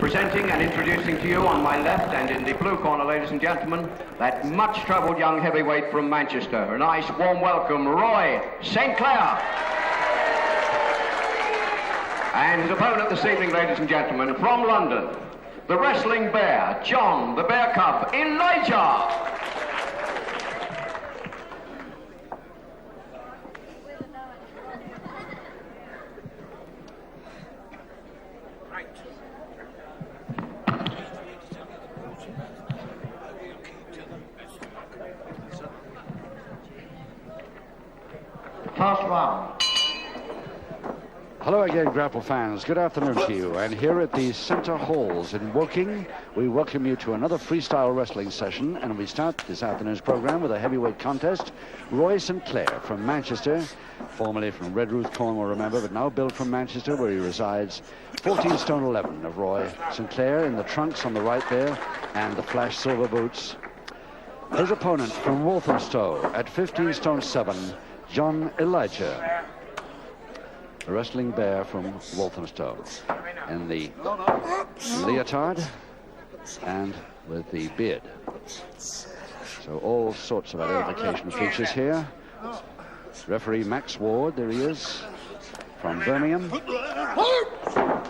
Presenting and introducing to you on my left and in the blue corner, ladies and gentlemen, that much-travelled young heavyweight from Manchester. A nice warm welcome, Roy St Clair. And his opponent this evening, ladies and gentlemen, from London, the wrestling bear, John the Bear Cub, Elijah. First round. Hello again, Grapple fans. Good afternoon to you. And here at the Centre Halls in Woking, we welcome you to another freestyle wrestling session. And we start this afternoon's program with a heavyweight contest. Roy St Clair from Manchester, formerly from Redruth, Cornwall, remember, but now built from Manchester, where he resides. 14 stone 11 of Roy St Clair in the trunks on the right there, and the flash silver boots. His opponent from Walthamstow at 15 stone 7, John Elijah, a wrestling bear from Walthamstow, in the leotard and with the beard. So all sorts of identification features here. Referee Max Ward, there he is, from Birmingham.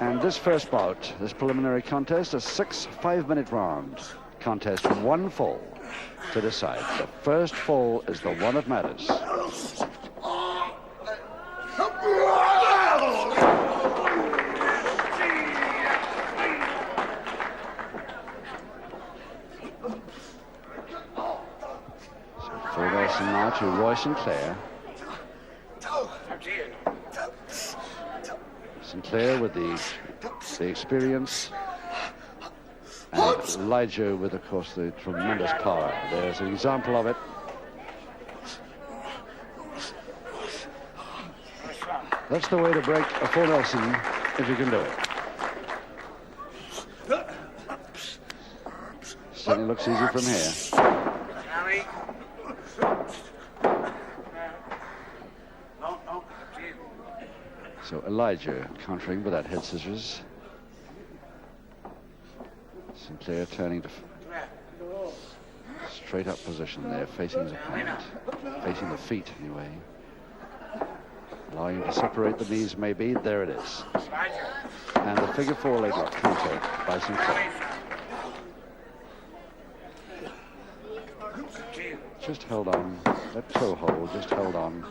And this first bout, this preliminary contest, a 6 5-minute round contest with one fall to decide. The first fall is the one that matters. Now to Roy St Clair. St Clair with the experience, and Elijah with, of course, the tremendous power. There's an example of it. That's the way to break a full Nelson, if you can do it. Certainly looks easy from here. So Elijah countering with that head scissors. Sinclair turning to straight up position there, facing his opponent, facing the feet anyway. Allowing him to separate the knees maybe. There it is. And the figure 4 leg lock counter by Sinclair. Just held on, that toe hold just held on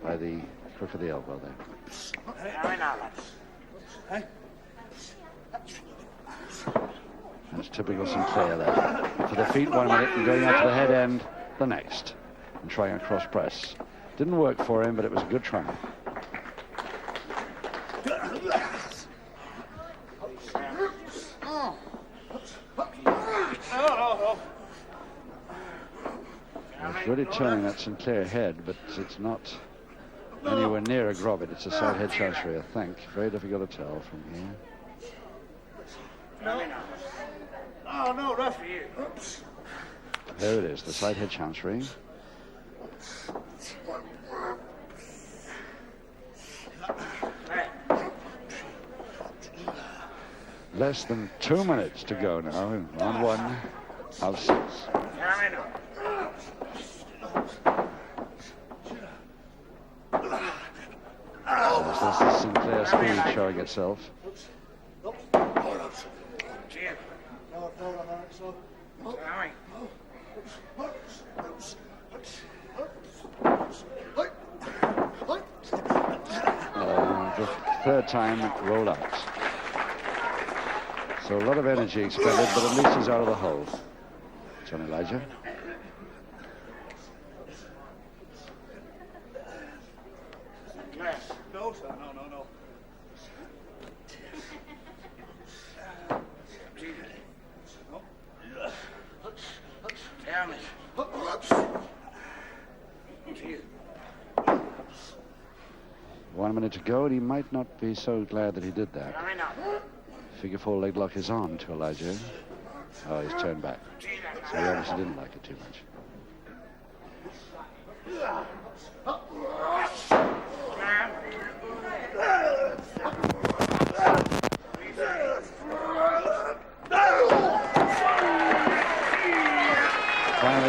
by the crook of the elbow there. That's typical Sinclair there. For the feet 1 minute and going out to the head end the next. And trying a cross press. Didn't work for him, but it was a good try. It's really turning that Sinclair head, but it's not anywhere near a grobbit. It's a side head chancery, I think. Very difficult to tell from here. No, ref. There it is, the side head chancery. Less than 2 minutes to go now in round 1 of 6. This is Sinclair speed showing itself. The third time roll out. So a lot of energy expended, but at least he's out of the hole. John Elijah. No, sir, no. Damn it. 1 minute to go, and he might not be so glad that he did that. Figure 4 leg lock is on to Elijah. Oh, he's turned back. So he obviously didn't like it too much.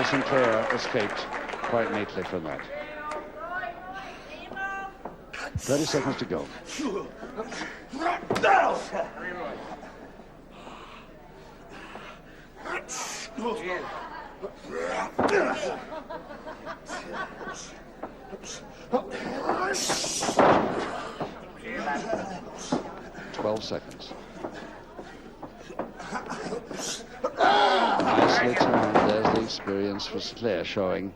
Sinclair escaped quite neatly from that. 30 seconds to go. 12 seconds. Nicely timed. There's the experience for Sinclair showing.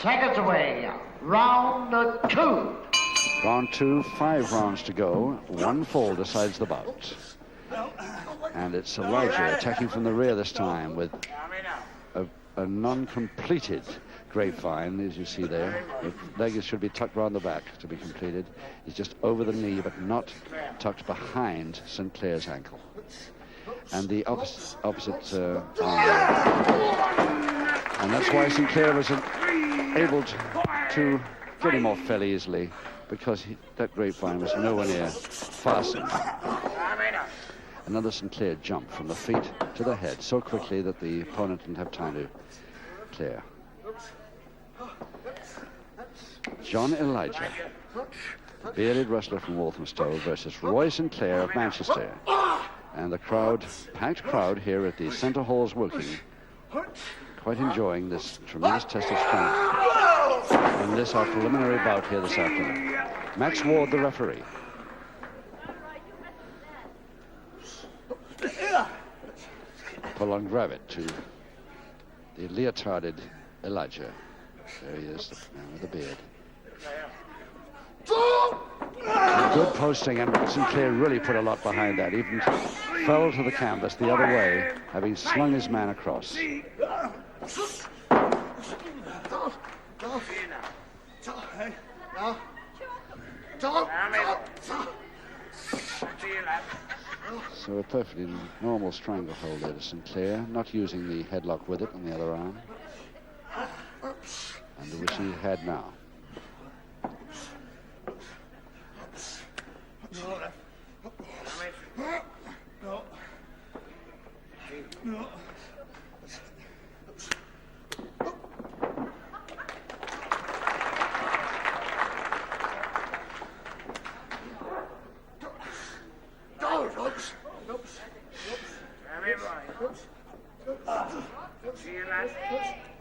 Seconds away. Round 2. Round 2, 5 rounds to go. 1 fall decides the bout. And it's Elijah attacking from the rear this time with a non-completed grapevine, as you see there. The leg should be tucked round the back to be completed. He's just over the knee, but not tucked behind Sinclair's ankle. And the opposite and that's why Sinclair was able to get him off fairly easily, because that grapevine was nowhere near fastened. Another Sinclair jump from the feet to the head so quickly that the opponent didn't have time to clear. John Elijah, the bearded wrestler from Walthamstow, versus Roy Sinclair of Manchester. And the crowd, packed crowd here at the Centre Halls working, quite enjoying this tremendous test of strength. And this our preliminary bout here this afternoon. Max Ward, the referee. Pull on Gravett to the leotarded Elijah. There he is, the man with the beard. Good posting, and Sinclair really put a lot behind that. Even fell to the canvas the other way, having slung his man across. So a perfectly normal stranglehold there to Sinclair, not using the headlock with it on the other arm, and which he had now.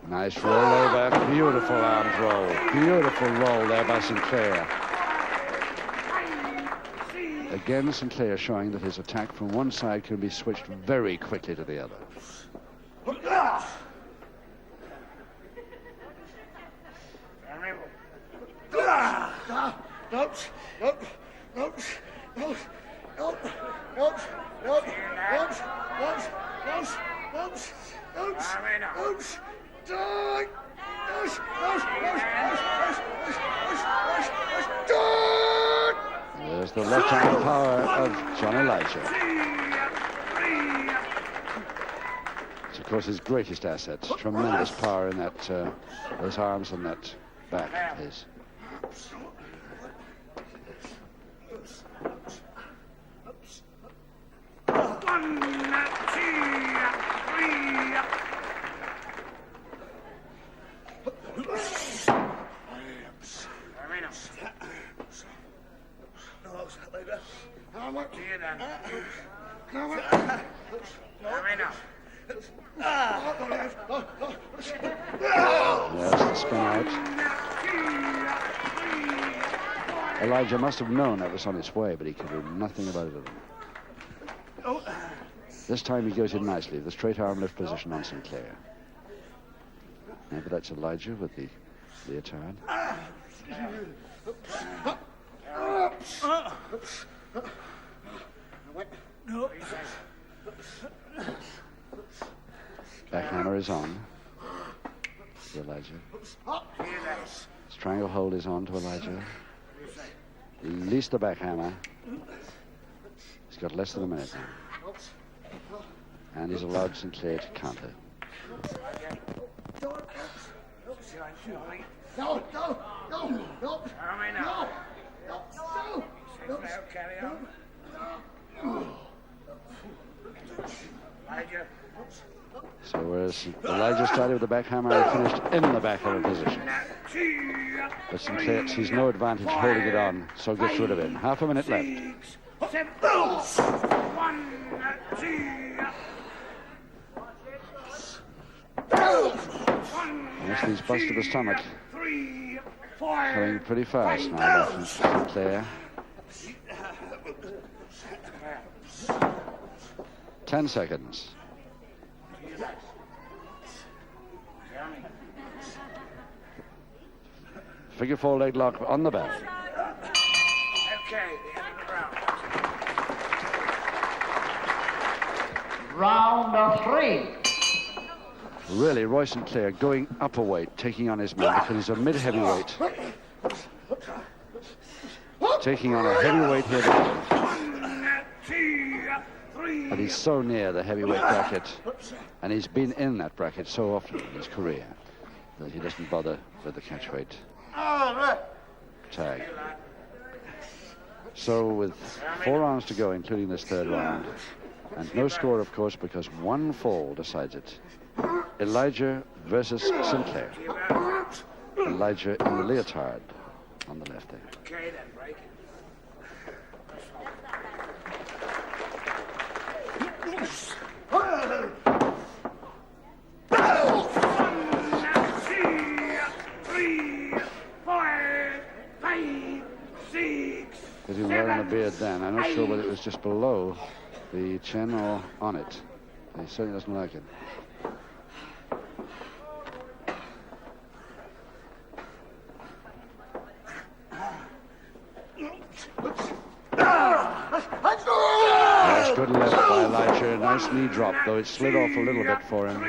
Nice roll over, beautiful arm roll, beautiful roll there by Sinclair. Again, Sinclair showing that his attack from one side can be switched very quickly to the other. There's the left-hand power of John Elijah. It's, of course, his greatest asset. Tremendous power in that, those arms and that back of his. There's the spin out. Elijah must have known that was on its way, but he could do nothing about it at all. This time he goes in nicely, the straight arm lift position on Sinclair. Yeah, but that's Elijah with the leotard. Backhammer is on to Elijah. Stranglehold is on to Elijah. Release the backhammer. He's got less than a minute now. And he's allowed Sinclair to counter. Yes, Elijah started with the back hammer and finished in the back hammer position. But Sinclair sees no advantage holding it on, so gets rid of it. Half a minute left. 7, 1, 2. Yes, he's busted the stomach. 3, 4. Coming pretty fast now from Sinclair. 10 seconds. Figure 4 leg lock on the bell. Okay, the end of the round. Round of 3. Really, Roy Sinclair going up a weight, taking on his man because he's a mid-heavyweight. Taking on a heavyweight here. 1, 2, 3. But he's so near the heavyweight bracket, and he's been in that bracket so often in his career that he doesn't bother with the catchweight tag. So with 4 rounds to go, including this 3rd round, and no score, of course, because one fall decides it. Elijah versus Sinclair. Elijah in the leotard on the left there. Okay, then, break it. Because he was wearing a beard then. I'm not sure whether it was just below the chin or on it. He certainly doesn't like it. That's good left by Elijah. Nice knee drop, though it slid off a little bit for him.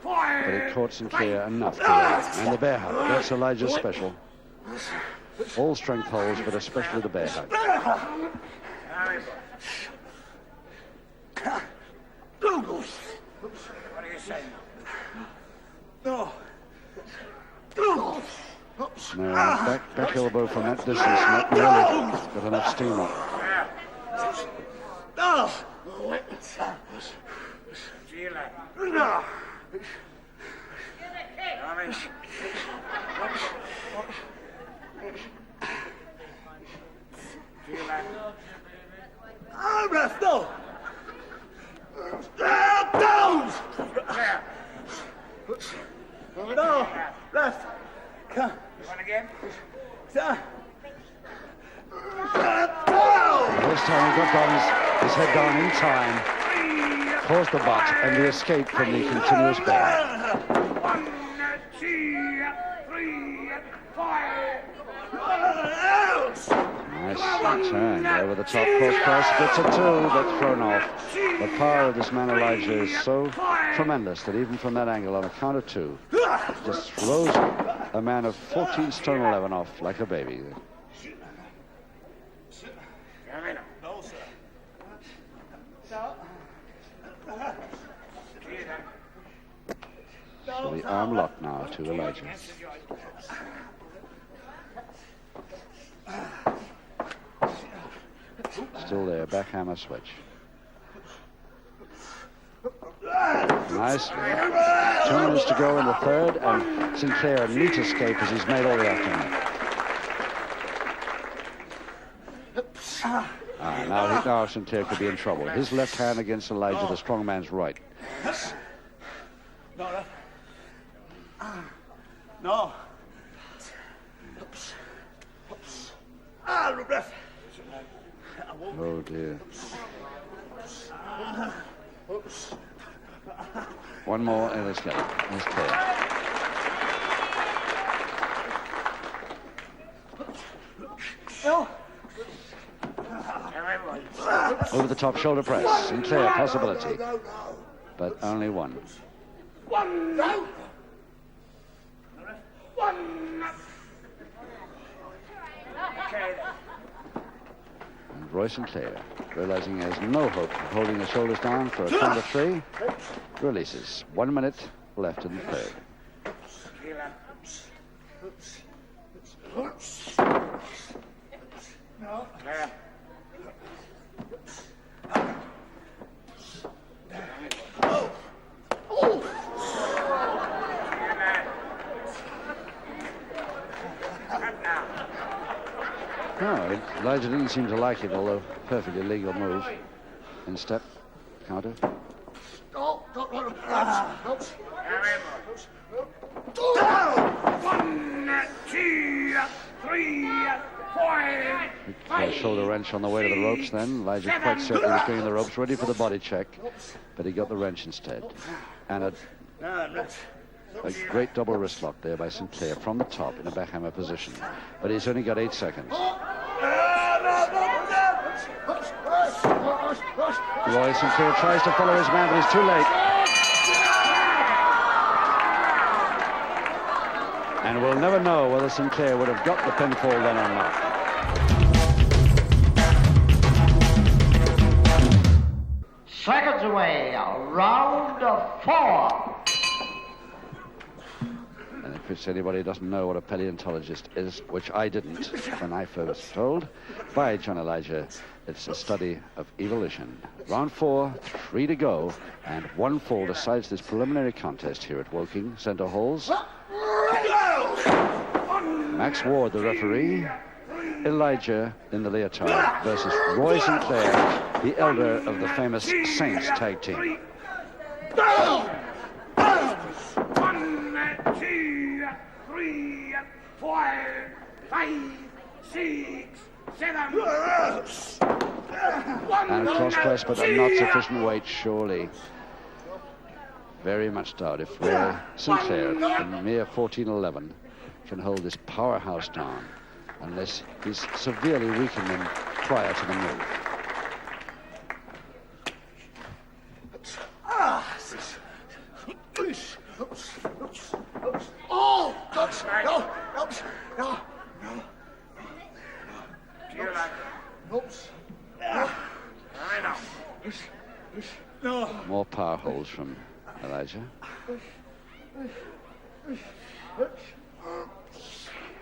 But it caught Sinclair enough to win. And the bear hug. That's Elijah's special. All strength holds, but especially the bear hug. What do you say? No, back elbow from that distance, not really got enough steam up. No, left. Come. One again. This time he got down his head down in time, caused the butt and the escape from the continuous bear. 1, 2, 3, 4. Nice turn over the top, cross, gets a 2, but thrown off. The power of this man Elijah is so tremendous that even from that angle on a count of 2, just throws a man of 14 stone 11 off like a baby. No, sir. So the arm lock now to Elijah. Still there, back hammer switch. Nice. 2 minutes to go in the 3rd, and Sinclair, a neat escape as he's made all the afternoon. Now Sinclair could be in trouble. His left hand against Elijah, the strong man's right. No. Oh dear. One more and it's clear. It's clear. Over the top shoulder press. Sinclair, possibility. But only one. And Roy Sinclair, realizing he has no hope of holding the shoulders down for a count of 3, releases. 1 minute left in the 3rd. No, Elijah didn't seem to like it, although perfectly legal move. In step, counter. One, two, three, four. Shoulder wrench on the way to the ropes then. Elijah quite certainly was going in the ropes, ready for the body check, but he got the wrench instead. And a great double wrist lock there by Sinclair from the top in a backhammer position. But he's only got 8 seconds. Roy Sinclair tries to follow his man, but he's too late. And we'll never know whether Sinclair would have got the pinfall then or not. Seconds away, round 4. And in case anybody doesn't know what a paleontologist is, which I didn't when I first was told by John Elijah, it's a study of evolution. Round 4, 3 to go, and 1 fall decides this preliminary contest here at Woking Centre Halls. Max Ward, the referee. Elijah in the leotard versus Roy Sinclair, the elder of the famous Saints tag team. 1, 2, 3, 4, 5, 6, 7. And cross press, but not sufficient weight, surely. Very much doubt if Roy Sinclair, in mere 14'11", can hold this powerhouse down, unless he's severely weakened him prior to the move. Oh, no. More power holds from Elijah.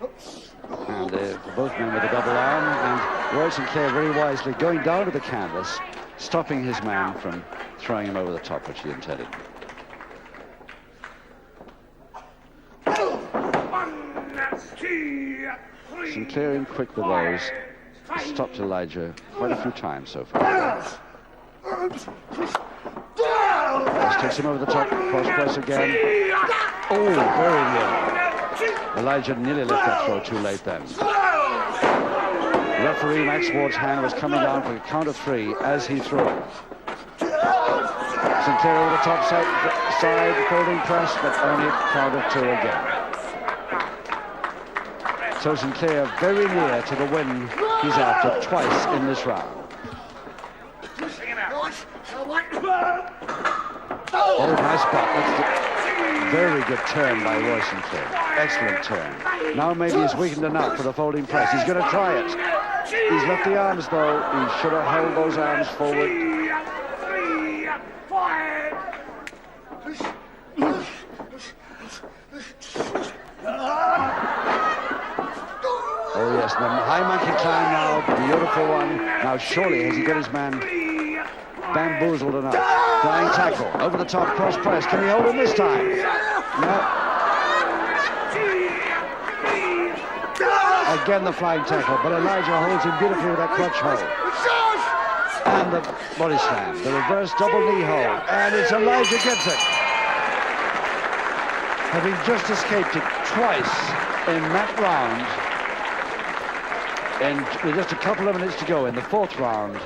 And both men with a double arm, and Roy Sinclair very wisely going down to the canvas, stopping his man from throwing him over the top, which he intended. Sinclair in quick with those, stopped Elijah quite a few times so far. Just takes him over the top, cross press again. Oh, very near. Elijah nearly let that throw too late then. Referee Max Ward's hand was coming down for a count of 3 as he threw it. Sinclair over the top side folding press, but only count of 2 again. So Sinclair very near to the win he's after twice in this round. Oh, nice spot. That's a very good turn by Roy Sinclair. Excellent turn. Now maybe he's weakened enough for the folding press. He's going to try it. He's left the arms, though. He should have held those arms forward. 3, 4. Oh, yes. The high monkey climb now. Beautiful one. Now, surely has he got his man bamboozled enough. Flying tackle. Over the top, cross press. Can he hold him this time? No. Again the flying tackle, but Elijah holds him beautifully with that clutch hold. And the body slam. The reverse double knee hold. And it's Elijah gets it. Having just escaped it twice in that round. And with just a couple of minutes to go in the 4th round,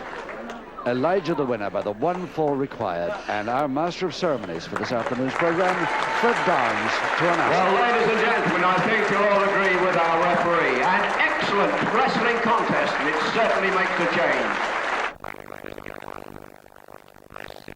Elijah the winner by the 1 fall required, and our master of ceremonies for this afternoon's program, Fred Barnes, to announce. Well, ladies and gentlemen, I think you'll all agree with our referee. An excellent wrestling contest, and it certainly makes a change.